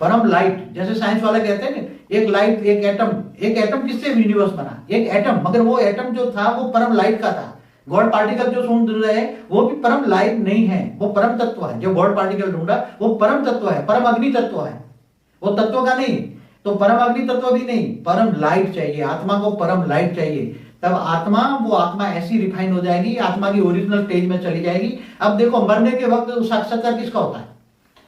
परम लाइट, जैसे साइंस वाले कहते हैं ना, एक लाइट, एक एटम किससे यूनिवर्स बना, एक एटम, मगर वो एटम जो था वो परम लाइट का था। गॉड पार्टिकल जो ढूंढ रहे हैं वो भी परम लाइट नहीं है, वो परम तत्व है। जो गॉड पार्टिकल ढूंढा वो परम तत्व है, परम अग्नि तत्व है, वो तत्व का नहीं। तो परम अग्नि तत्व भी नहीं, परम लाइट चाहिए, आत्मा को परम लाइट चाहिए। तब आत्मा, वो आत्मा ऐसी रिफाइन हो जाएगी, आत्मा की ओरिजिनल स्टेज में चली जाएगी। अब देखो मरने के वक्त साक्षात्कार किसका होता है?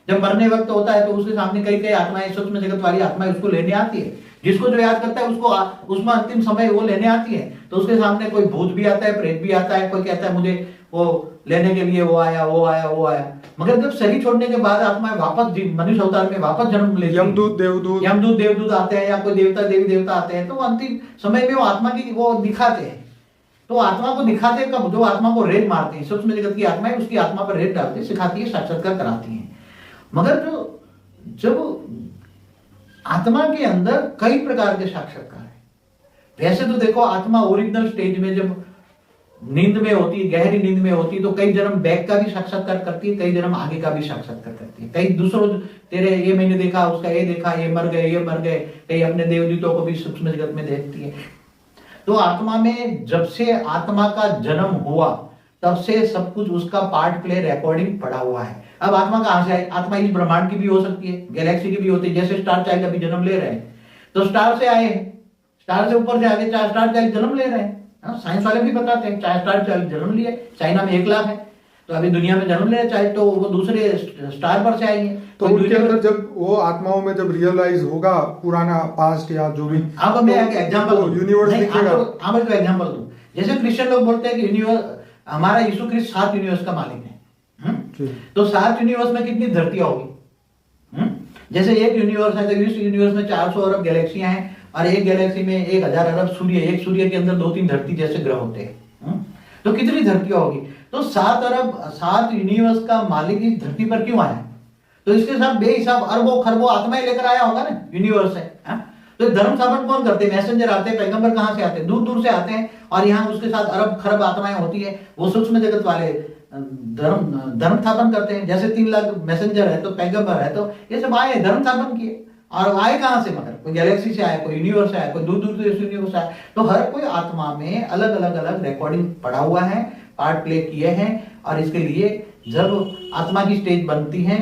जब मरने वक्त होता है तो उसके सामने कई कई आत्माएं, सूक्ष्म जगत वाली आत्माएं उसको लेने आती है। जिसको जो याद करता है उसको उसमें अंतिम समय वो लेने आती है। तो उसके सामने कोई भूत भी आता है, प्रेत भी आता है, कोई कहता है मुझे वो लेने के लिए वो आया वो आया वो आया। मगर जब शरीर छोड़ने के बाद आत्माएं वापस मनुष्य अवतार में वापस जन्म लेती है, यमदूत देवदूत आते हैं या कोई देवता देवी देवता आते हैं, तो अंतिम समय में वो आत्मा की वो दिखाते हैं। तो आत्मा को दिखाते कब? जो आत्मा को रेत मारते हैं, सूक्ष्म जगत की आत्माएं उसकी आत्मा पर रेत डालते हैं, सिखाती है, साक्षात्कार कराती हैं। मगर जब आत्मा के अंदर कई प्रकार के साक्षात्कार है। वैसे तो देखो आत्मा ओरिजिनल स्टेज में जब नींद में होती है, गहरी नींद में होती है, तो कई जन्म बैक का भी साक्षात्कार करती है, कई जन्म आगे का भी साक्षात्कार करती है। कई दूसरों, तेरे ये मैंने देखा, उसका ये देखा, ये मर गए, कई अपने देवदूतों को भी सूक्ष्म जगत में देखती है। तो आत्मा में जब से आत्मा का जन्म हुआ तब से सब कुछ उसका पार्ट प्ले रिकॉर्डिंग पड़ा हुआ है। अब आत्मा कहां से आई? आत्मा इस ब्रह्मांड की भी हो सकती है, गैलेक्सी की भी होती है। जैसे स्टार चाइल्ड अभी जन्म ले रहे हैं, तो स्टार से आए हैं, स्टार से ऊपर से आगे स्टार चाइल्ड जन्म ले रहे हैं। साइंस वाले भी बताते हैं चाहे स्टार चाइल्ड जन्म लिया, चाइना में 1 लाख है, तो अभी दुनिया में जन्म ले रहे चाहे, तो वो दूसरे स्टार पर से आएंगे। तो उनके अंदर जब वो आत्माओं में जब रियलाइज होगा पुराना पास्ट या जो भी, अब मैं एग्जांपल यूनिवर्स दिखेगा। मैं तो एग्जांपल दूं, जैसे क्रिश्चियन लोग बोलते हैं कि यूनिवर्स, हमारा यीशु क्रिस्ट 7 यूनिवर्स का मालिक है। तो 7 यूनिवर्स में कितनी धरतियां होगी? जैसे एक यूनिवर्स है तो इस यूनिवर्स में 400 अरब गैलेक्सियां हैं, और एक गैलेक्सी में 1000 अरब सूर्य, एक सूर्य के अंदर 2-3 धरती जैसे ग्रह होते हैं। तो कितनी धरतियां होगी? तो 7 यूनिवर्स का मालिक इस धरती पर क्यों आया? तो इसके साथ बेहिसाब अरबों खरबों आत्माएं लेकर आया होगा ना, यूनिवर्स है। तो धर्म स्थापन कौन करते हैं? मैसेंजर आते हैं, पैगंबर कहां से आते हैं? दूर दूर से आते हैं, और यहाँ उसके साथ अरब खरब आत्माएं होती है, वो सूक्ष्म जगत वाले धर्म स्थापन करते हैं। जैसे 3 लाख मैसेंजर है तो पैगंबर है, तो ये सब आए, धर्म स्थापन किए। और आए कहां से? मगर कोई गैलेक्सी से आया, कोई यूनिवर्स से आया, कोई दूर दूर से यूनिवर्स आया। तो हर कोई आत्मा में अलग अलग रिकॉर्डिंग पड़ा हुआ है, पार्ट प्ले किए हैं। और इसके लिए जब आत्मा की स्टेज बनती है,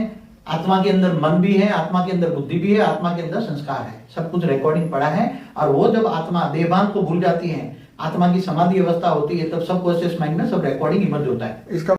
आत्मा के अंदर मन भी है, आत्मा के अंदर बुद्धि भी है, आत्मा के अंदर संस्कार है, सब कुछ रिकॉर्डिंग पड़ा है। और वो जब आत्मा देहभान को भूल जाती है, आत्मा की समाधि अवस्था होती है, तब सबकॉन्शियस माइंड में सब रिकॉर्डिंग इमर्ज होता है। इसका